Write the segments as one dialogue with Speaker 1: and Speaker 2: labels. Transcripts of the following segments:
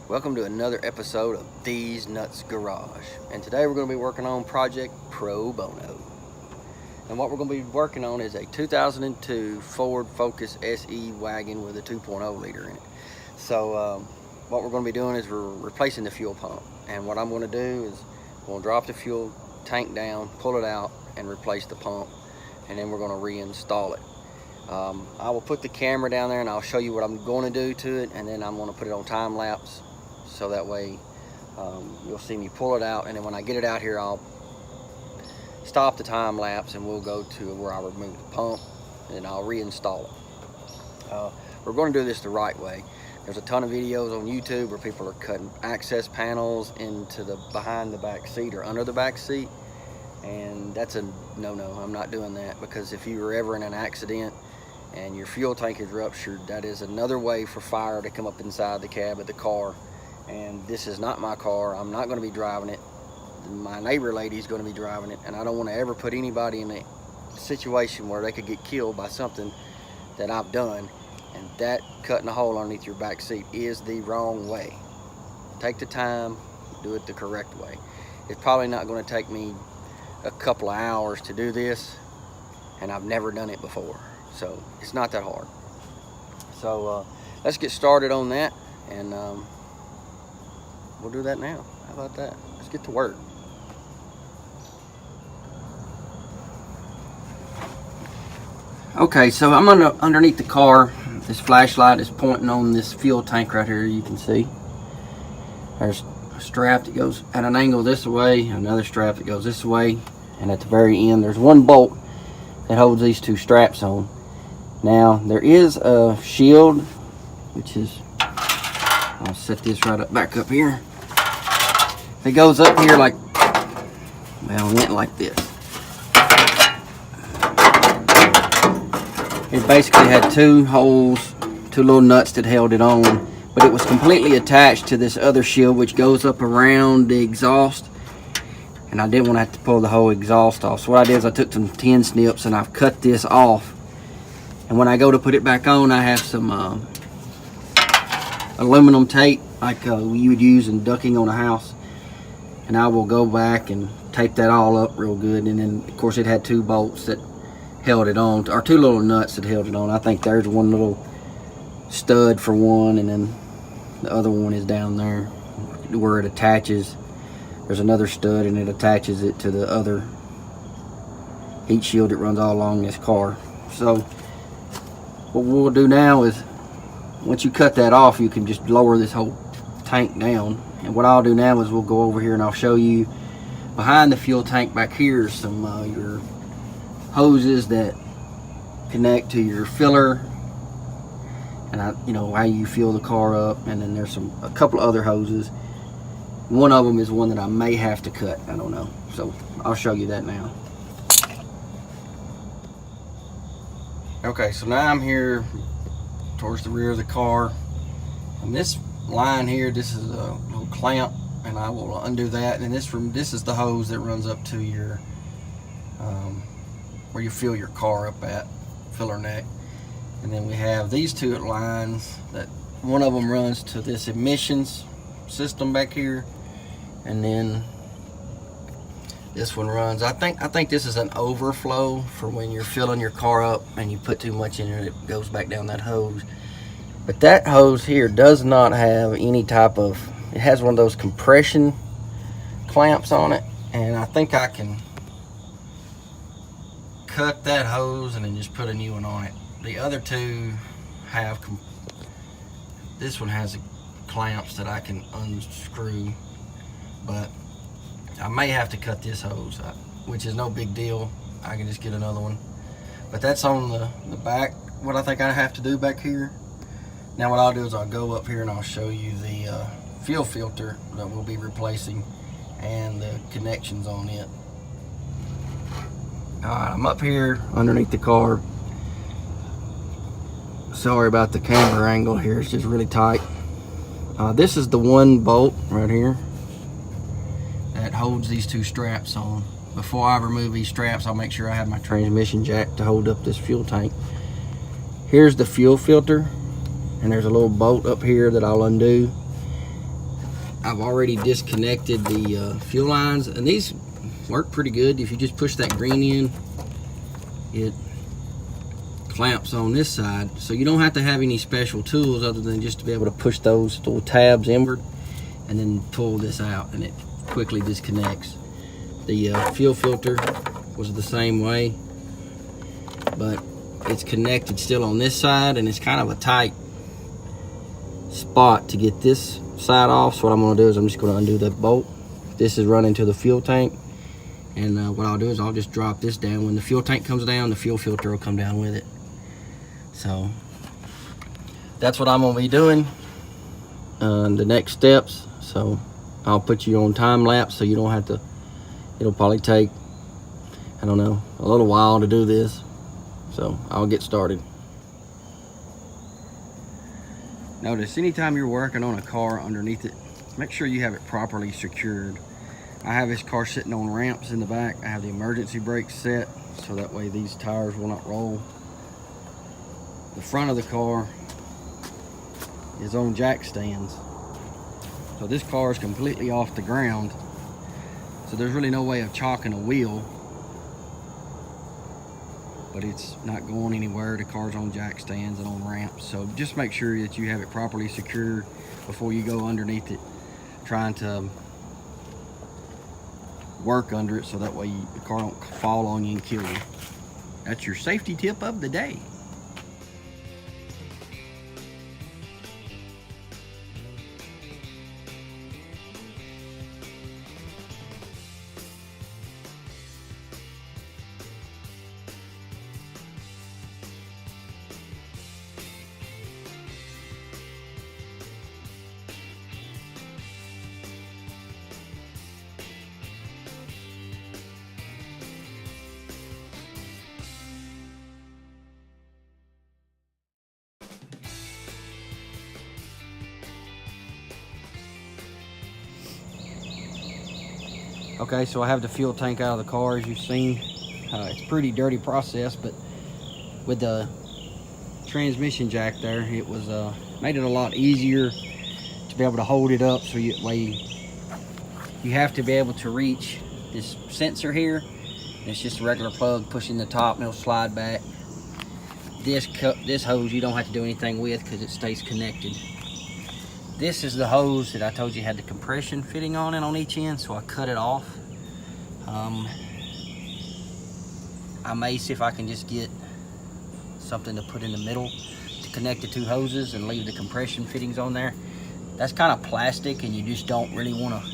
Speaker 1: Welcome to another episode of Thez Nutz Garage. And today we're going to be working on Project Pro Bono. And what we're going to be working on is a 2002 Ford Focus SE wagon with a 2.0 liter in it. So what we're going to be doing is we're replacing the fuel pump. And what I'm going to do is I'm going to drop the fuel tank down, pull it out, and replace the pump. And then we're going to reinstall it. I will put the camera down there and I'll show you what I'm going to do to it, and then I'm going to put it on time lapse so that way you'll see me pull it out, and then when I get it out here I'll stop the time lapse and we'll go to where I remove the pump and then I'll reinstall it. We're going to do this the right way. There's a ton of videos on YouTube where people are cutting access panels into the behind the back seat or under the back seat, and that's a no-no. I'm not doing that, because if you were ever in an accident and your fuel tank is ruptured, that is another way for fire to come up inside the cab of the car. And this is not my car. I'm not going to be driving it. My neighbor lady is going to be driving it, and I don't want to ever put anybody in a situation where they could get killed by something that I've done. And that cutting a hole underneath your back seat is the wrong way. Take the time, do it the correct way. It's probably not going to take me a couple of hours to do this, and I've never done it before, so it's not that hard. So let's get started on that, and we'll do that now. How about that? Let's get to work. Okay, so I'm underneath the car. This flashlight is pointing on this fuel tank right here. You can see there's a strap that goes at an angle this way, another strap that goes this way, and at the very end there's one bolt that holds these two straps on. Now there is a shield, which is, I'll set this right up back up here. It goes up here like, well, it went like this. It basically had two holes, two little nuts that held it on, but it was completely attached to this other shield which goes up around the exhaust, and I didn't want to have to pull the whole exhaust off. So what I did is I took some tin snips and I've cut this off, and when I go to put it back on, I have some aluminum tape like you would use in ducking on a house, and I will go back and tape that all up real good. And then of course it had two bolts that held it on, or two little nuts that held it on. I think there's one little stud for one, and then the other one is down there where it attaches. There's another stud and it attaches it to the other heat shield that runs all along this car. So what we'll do now is, once you cut that off, you can just lower this whole tank down. And what I'll do now is we'll go over here and I'll show you behind the fuel tank back here some your hoses that connect to your filler, and how you fill the car up. And then there's a couple of other hoses. One of them is one that I may have to cut. I don't know, so I'll show you that now. Okay, so now I'm here towards the rear of the car, and this line here, this is a little clamp, and I will undo that. And this is the hose that runs up to your where you fill your car up at, filler neck. And then we have these two lines that one of them runs to this emissions system back here, and then this one runs, I think this is an overflow for when you're filling your car up and you put too much in it, it goes back down that hose. But that hose here does not have any type of, it has one of those compression clamps on it, and I think I can cut that hose and then just put a new one on it. The other two have, this one has clamps that I can unscrew, but I may have to cut this hose, which is no big deal. I can just get another one. But that's on the back, what I think I have to do back here. Now what I'll do is I'll go up here and I'll show you the fuel filter that we'll be replacing and the connections on it. Alright, I'm up here underneath the car. Sorry about the camera angle here, it's just really tight. This is the one bolt right here that holds these two straps on. Before I remove these straps, I'll make sure I have my transmission jack to hold up this fuel tank. Here's the fuel filter, and there's a little bolt up here that I'll undo. I've already disconnected the fuel lines, and these work pretty good. If you just push that green in, it clamps on this side, so you don't have to have any special tools other than just to be able to push those little tabs inward and then pull this out, and it quickly disconnects. The fuel filter was the same way, but it's connected still on this side, and it's kind of a tight spot to get this side off. So what I'm going to do is I'm just going to undo that bolt. This is running to the fuel tank, and what I'll do is I'll just drop this down. When the fuel tank comes down, the fuel filter will come down with it. So that's what I'm going to be doing, the next steps. So I'll put you on time lapse so you don't have to. It'll probably take, I don't know, a little while to do this. So I'll get started. Notice anytime you're working on a car underneath it, make sure you have it properly secured. I have this car sitting on ramps in the back. I have the emergency brakes set so that way these tires will not roll. The front of the car is on jack stands. So this car is completely off the ground. So there's really no way of chalking a wheel, but it's not going anywhere. The car's on jack stands and on ramps. So just make sure that you have it properly secured before you go underneath it, trying to work under it so that way the car don't fall on you and kill you. That's your safety tip of the day. Okay, so I have the fuel tank out of the car, as you've seen. It's a pretty dirty process, but with the transmission jack there, it was made it a lot easier to be able to hold it up. So you have to be able to reach this sensor here. It's just a regular plug, pushing the top, and it'll slide back. This hose you don't have to do anything with because it stays connected. This is the hose that I told you had the compression fitting on it on each end, so I cut it off. I may see if I can just get something to put in the middle to connect the two hoses and leave the compression fittings on there. That's kind of plastic, and you just don't really want to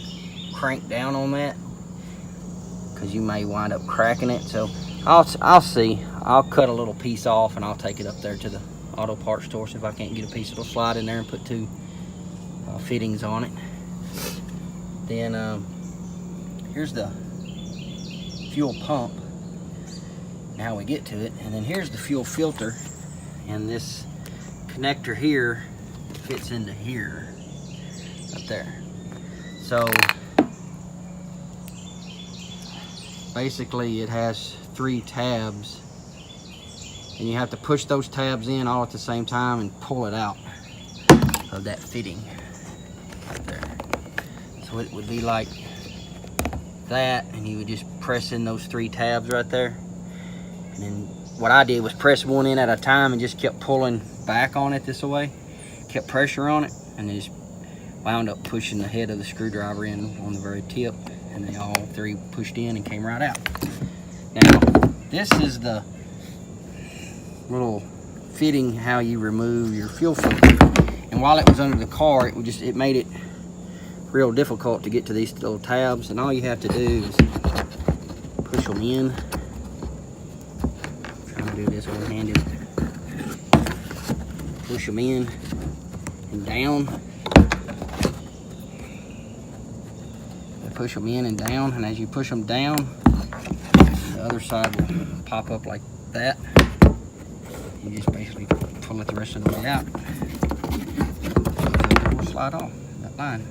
Speaker 1: crank down on that because you may wind up cracking it. So I'll see. I'll cut a little piece off and I'll take it up there to the auto parts store. So if I can't get a piece, it'll slide in there and put two fittings on it. Then here's the fuel pump and how we get to it, and then here's the fuel filter, and this connector here fits into here, up there. So basically it has 3 tabs, and you have to push those tabs in all at the same time and pull it out of that fitting right there. So it would be like that, and you would just press in those 3 tabs right there. And then what I did was press one in at a time and just kept pulling back on it this way, kept pressure on it, and then just wound up pushing the head of the screwdriver in on the very tip, and they all 3 pushed in and came right out. Now this is the little fitting how you remove your fuel filter. And while it was under the car, it made it real difficult to get to these little tabs, and all you have to do is push them in. I'm trying to do this one-handed. Push them in and down. Push them in and down, and as you push them down, the other side will pop up like that. You just basically pull it the rest of the way out. It will slide off that line.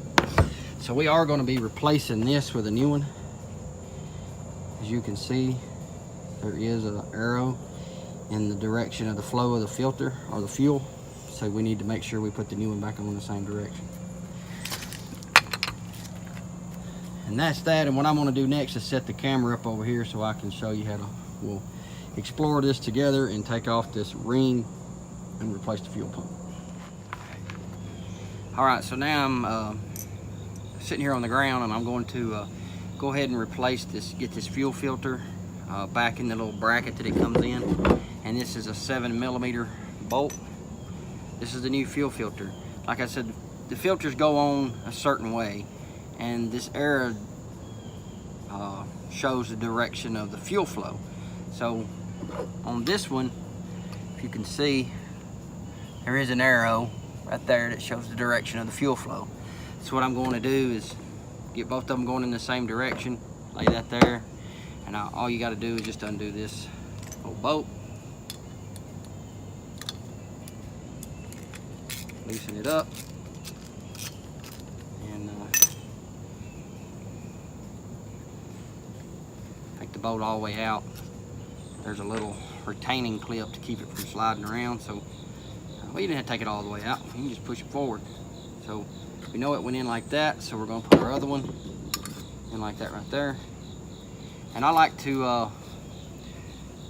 Speaker 1: So we are going to be replacing this with a new one. As you can see, there is an arrow in the direction of the flow of the filter or the fuel. So we need to make sure we put the new one back on the same direction. And that's that. And what I'm gonna do next is set the camera up over here so I can show you how to, we'll explore this together and take off this ring and replace the fuel pump. All right, so now I'm sitting here on the ground, and I'm going to go ahead and replace this, get this fuel filter back in the little bracket that it comes in. And this is a 7mm bolt. This is the new fuel filter. Like I said, the filters go on a certain way, and this arrow shows the direction of the fuel flow. So on this one, if you can see, there is an arrow right there that shows the direction of the fuel flow. So what I'm going to do is get both of them going in the same direction, lay that there, and all you got to do is just undo this little bolt, loosen it up, and take the bolt all the way out. There's a little retaining clip to keep it from sliding around, so well, you didn't have to take it all the way out. You can just push it forward. So we know it went in like that, so we're going to put our other one in like that right there. And I like to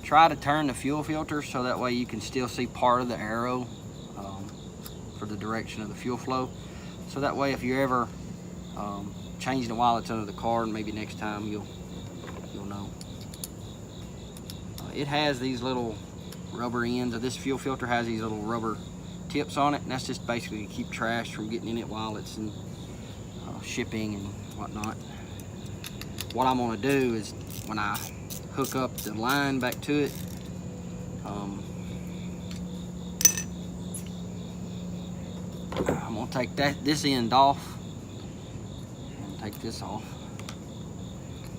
Speaker 1: try to turn the fuel filter so that way you can still see part of the arrow for the direction of the fuel flow. So that way if you ever change it while it's under the car, and maybe next time you'll know. It has these little rubber ends, of this fuel filter has these little rubber tips on it, and that's just basically to keep trash from getting in it while it's in shipping and whatnot. What I'm going to do is when I hook up the line back to it, I'm going to take this end off and take this off,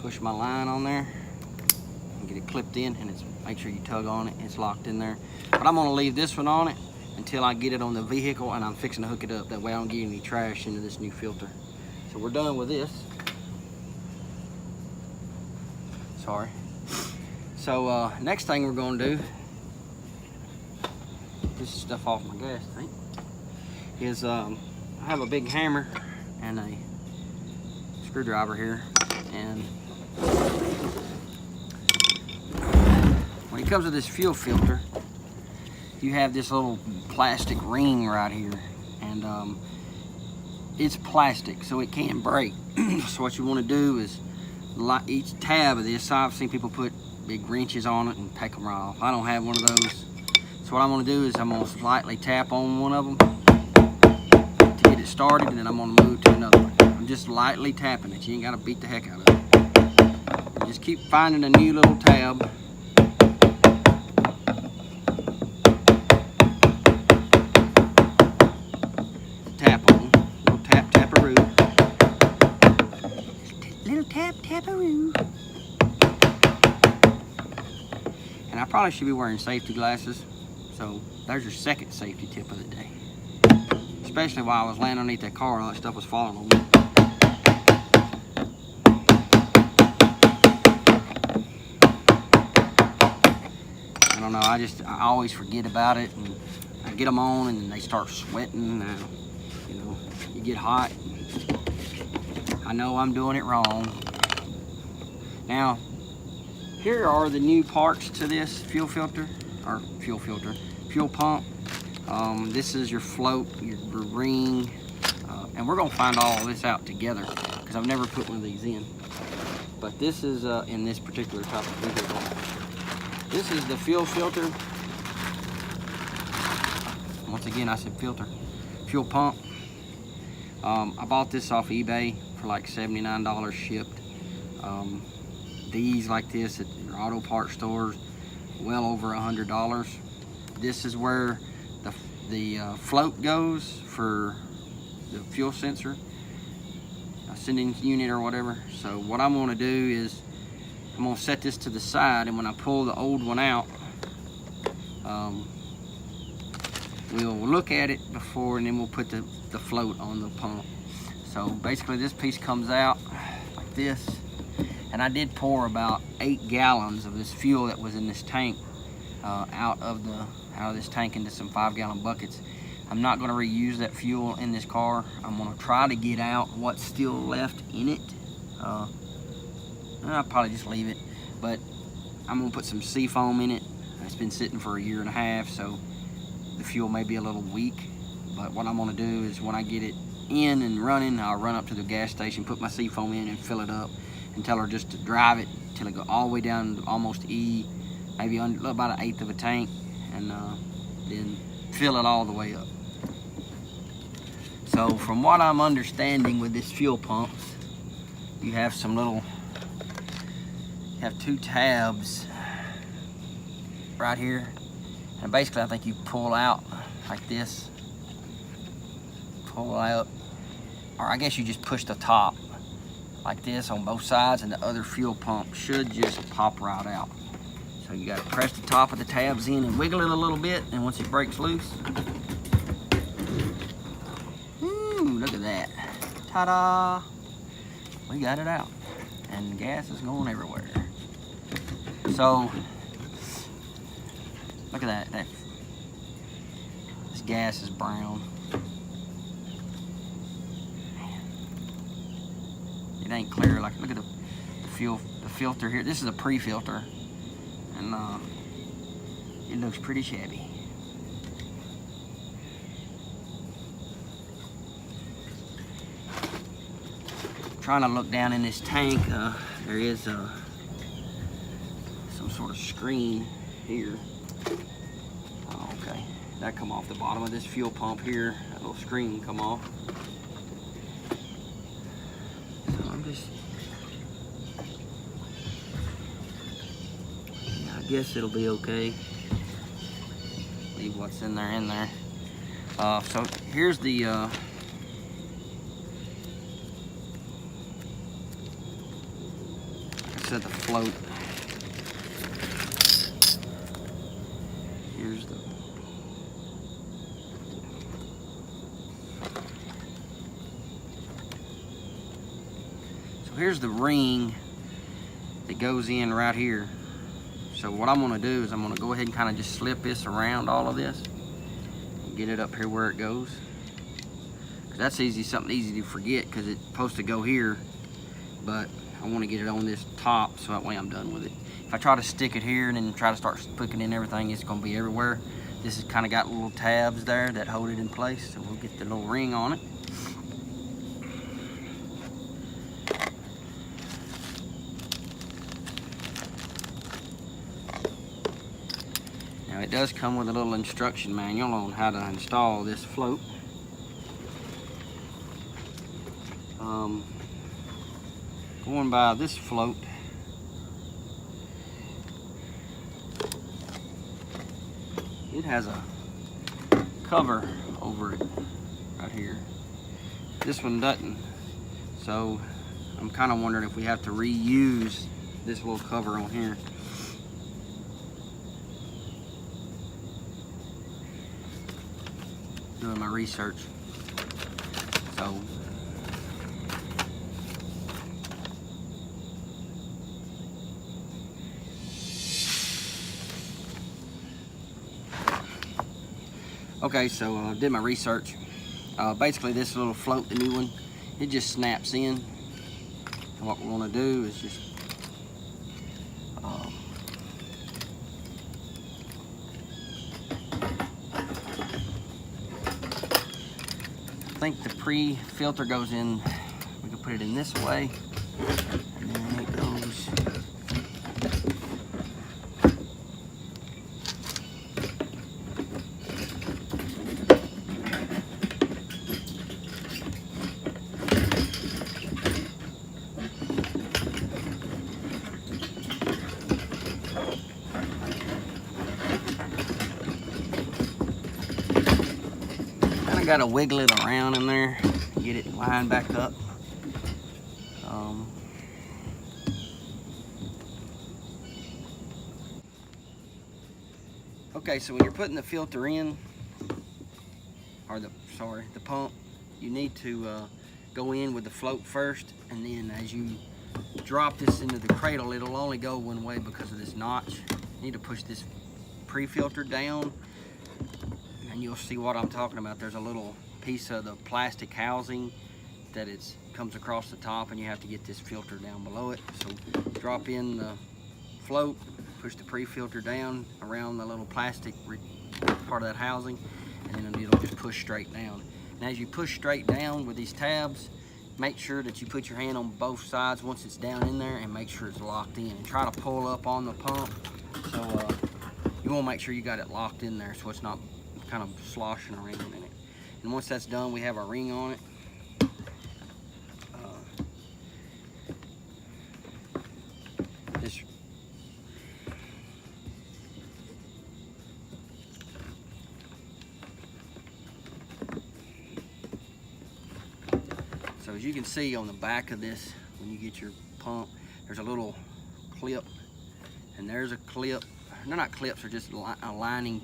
Speaker 1: push my line on there and get it clipped in, and it's, make sure you tug on it, it's locked in there. But I'm going to leave this one on it until I get it on the vehicle, and I'm fixing to hook it up. That way I don't get any trash into this new filter. So we're done with this. Sorry. So next thing we're going to do, this stuff off my gas tank, is I have a big hammer and a screwdriver here, and when it comes to this fuel filter, you have this little plastic ring right here, and it's plastic, so it can break. So what you want to do is, each tab of this, I've seen people put big wrenches on it and take them right off. I don't have one of those. So what I'm going to do is I'm going to slightly tap on one of them to get it started, and then I'm going to move to another one. I'm just lightly tapping it. You ain't got to beat the heck out of it. And just keep finding a new little tab. Tap on. Little tap-tap-a-roo. Little tap-tap-a-roo. And I probably should be wearing safety glasses. So there's your second safety tip of the day. Especially while I was laying underneath that car and all that stuff was falling on me. I don't know, I always forget about it, and I get them on and then they start sweating. You know, you get hot. I know I'm doing it wrong. Now, here are the new parts to this fuel filter, or fuel pump. This is your float, your ring, and we're gonna find all this out together because I've never put one of these in. But this is in this particular type of vehicle. This is the fuel filter. Once again, I said filter. Fuel pump. I bought this off eBay for like $79 shipped. These like this at your auto parts stores, well over $100. This is where the float goes for the fuel sensor, sending unit or whatever. So what I'm going to do is I'm going to set this to the side, and when I pull the old one out, we'll look at it before, and then we'll put the float on the pump. So basically this piece comes out like this, and I did pour about 8 gallons of this fuel that was in this tank out of this tank into some 5-gallon buckets. I'm not going to reuse that fuel in this car. I'm going to try to get out what's still left in it. I'll probably just leave it, but I'm gonna put some seafoam in it. It's been sitting for 1.5 years, so the fuel may be a little weak, but what I'm gonna do is when I get it in and running, I'll run up to the gas station, put my seafoam in and fill it up, and tell her just to drive it till it go all the way down to almost E, maybe about 1/8 of a tank, and then fill it all the way up. So from what I'm understanding with this fuel pumps, you have some little, you have 2 tabs right here, and basically I think you pull out like this, pull out, or I guess you just push the top like this on both sides, and the other fuel pump should just pop right out. So you gotta press the top of the tabs in and wiggle it a little bit, and once it breaks loose, look at that. Ta-da! We got it out. And gas is going everywhere. So, look at that. This gas is brown. Man. It ain't clear. Like, look at the filter here. This is a pre-filter. And it looks pretty shabby. Trying to look down in this tank, there is some sort of screen here. Oh, okay, that come off the bottom of this fuel pump here. That little screen come off. So I'm just, yeah, I guess it'll be okay. Leave what's in there. So here's the the float. Here's the here's the ring that goes in right here. So what I'm going to do is I'm going to go ahead and kind of just slip this around all of this and get it up here where it goes. 'Cause that's something easy to forget, because it's supposed to go here, but I want to get it on this top so that way I'm done with it. If I try to stick it here and then try to start putting in everything, it's going to be everywhere. This has kind of got little tabs there that hold it in place, so we'll get the little ring on it. Now it does come with a little instruction manual on how to install this float. Going by this float, it has a cover over it right here. This one doesn't, so I'm kind of wondering if we have to reuse this little cover on here. Doing my research, so okay, so I did my research. Basically, this little float, the new one, it just snaps in. And what we're going to do is just I think the pre-filter goes in. We can put it in this way, and then it goes. Got to wiggle it around in there, get it lined back up. Okay, so when you're putting the filter in, or the pump, you need to go in with the float first, and then as you drop this into the cradle, it'll only go one way because of this notch. You need to push this pre-filter down, and you'll see what I'm talking about. There's a little piece of the plastic housing that it's comes across the top, and you have to get this filter down below it. So drop in the float, push the pre-filter down around the little plastic part of that housing, and then it'll just push straight down. And as you push straight down with these tabs, make sure that you put your hand on both sides once it's down in there, and make sure it's locked in, and try to pull up on the pump. So you want to make sure you got it locked in there so it's not kind of sloshing around in it. And once that's done, we have our ring on it. So as you can see on the back of this, when you get your pump, there's a little clip, and there's a clip. They're not clips, they're just aligning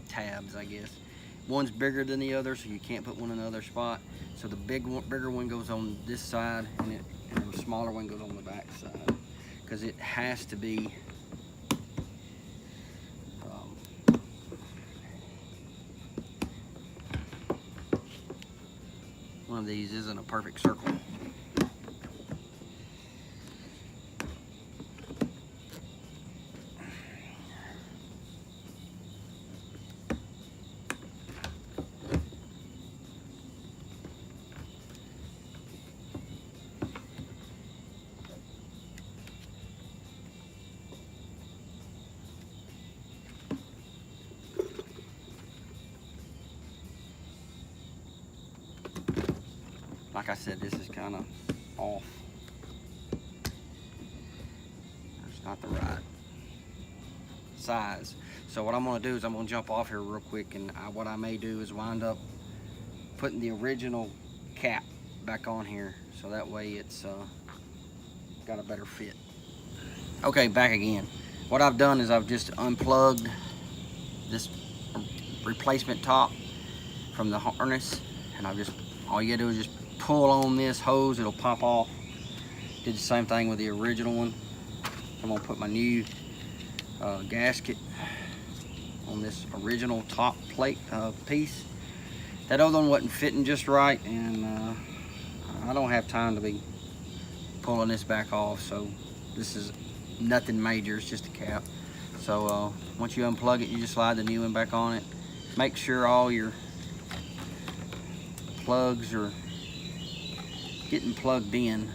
Speaker 1: tabs, I guess. One's bigger than the other, so you can't put one in the other spot. So the bigger one goes on this side, and the smaller one goes on the back side, because it has to be one of these isn't a perfect circle. Like I said, this is kind of off. It's not the right size. So what I'm going to do is I'm going to jump off here real quick, and what I may do is wind up putting the original cap back on here, so that way it's got a better fit. Okay, back again. What I've done is I've just unplugged this replacement top from the harness, and all you gotta do is just pull on this hose, it'll pop off. Did the same thing with the original one. I'm gonna put my new gasket on this original top plate piece. That other one wasn't fitting just right, and I don't have time to be pulling this back off, so this is nothing major, it's just a cap. So once you unplug it, you just slide the new one back on it. Make sure all your plugs are getting plugged in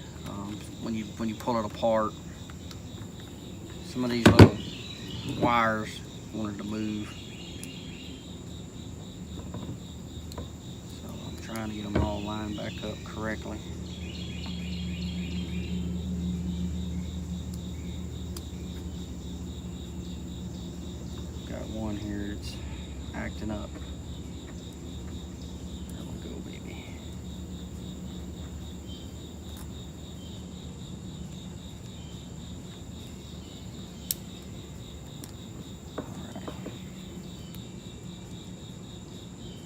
Speaker 1: when you pull it apart. Some of these little wires wanted to move, so I'm trying to get them all lined back up correctly. Got one here that's acting up. There we go, baby.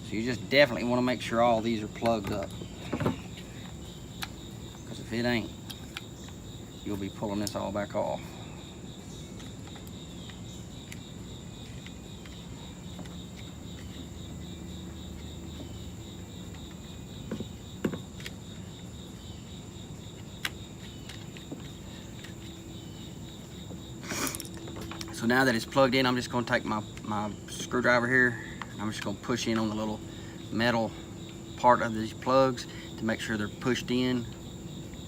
Speaker 1: So you just definitely want to make sure all these are plugged up, because if it ain't, you'll be pulling this all back off. So now that it's plugged in, I'm just going to take my screwdriver here, and I'm just going to push in on the little metal part of these plugs to make sure they're pushed in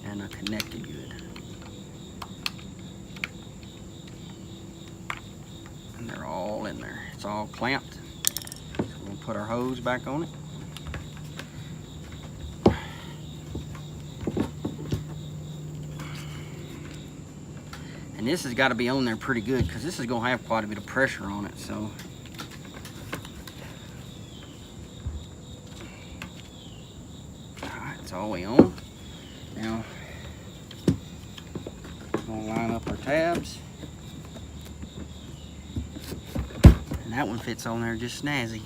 Speaker 1: and are connected good. And they're all in there. It's all clamped. So we're going to put our hose back on it. And this has got to be on there pretty good, because this is going to have quite a bit of pressure on it. So alright, it's all the way on. Now we're going to line up our tabs. And that one fits on there just snazzy.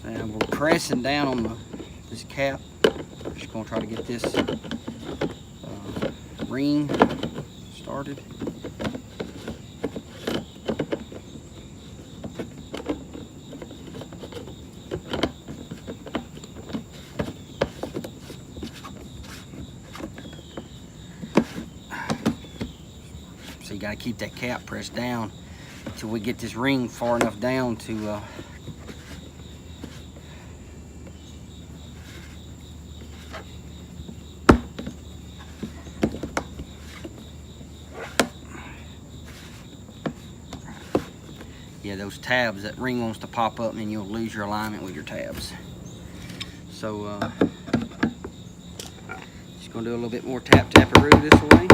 Speaker 1: So now we're pressing down on this cap. We're just going to try to get this ring started. got to keep that cap pressed down until we get this ring far enough down to yeah, those tabs, that ring wants to pop up and then you'll lose your alignment with your tabs. So just gonna do a little bit more tap-tap-a-roo this way.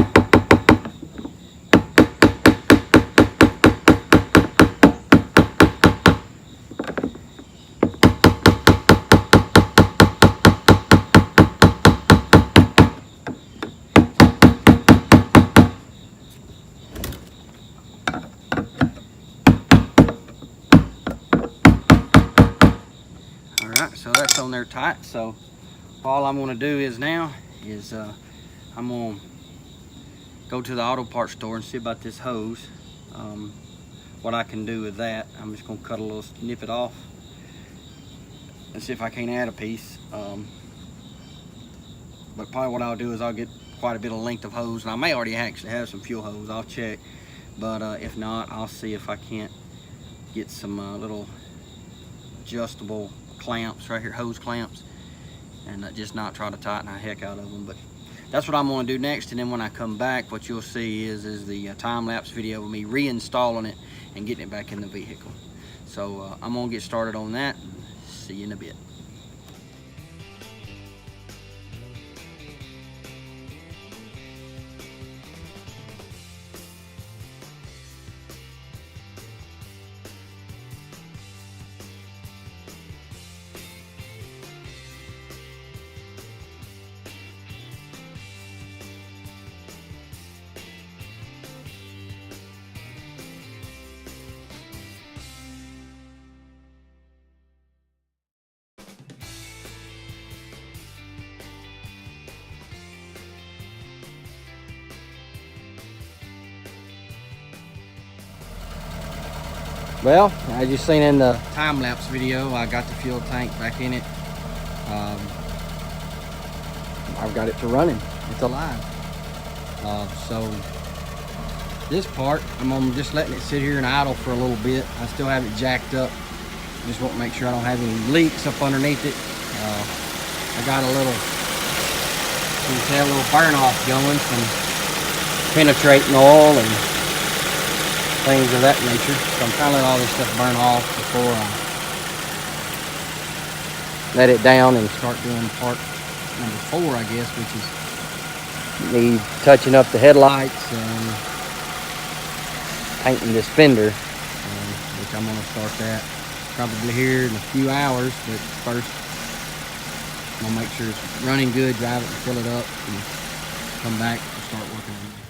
Speaker 1: Alright, so that's on there tight. So all I'm going to do is now is I'm going to go to the auto parts store and see about this hose. What I can do with that. I'm just going to cut a little snippet off and see if I can't add a piece. But probably what I'll do is I'll get quite a bit of length of hose, and I may already actually have some fuel hose. I'll check, but if not, I'll see if I can't get some little adjustable clamps right here, hose clamps, and just not try to tighten the heck out of them. But that's what I'm going to do next, and then when I come back, what you'll see is the time-lapse video of me reinstalling it and getting it back in the vehicle. So I'm going to get started on that, and see you in a bit. Well, as you've seen in the time-lapse video, I got the fuel tank back in it. I've got it to running. It's alive. So this part, I'm just letting it sit here and idle for a little bit. I still have it jacked up. Just want to make sure I don't have any leaks up underneath it. I got a little, you can see a little burn off going from penetrating oil and things of that nature. So I'm trying to let all this stuff burn off before I let it down and start doing part number 4, I guess, which is me touching up the headlights and painting this fender, which I'm going to start that probably here in a few hours. But first, I'm going to make sure it's running good, drive it and fill it up, and come back and start working on it.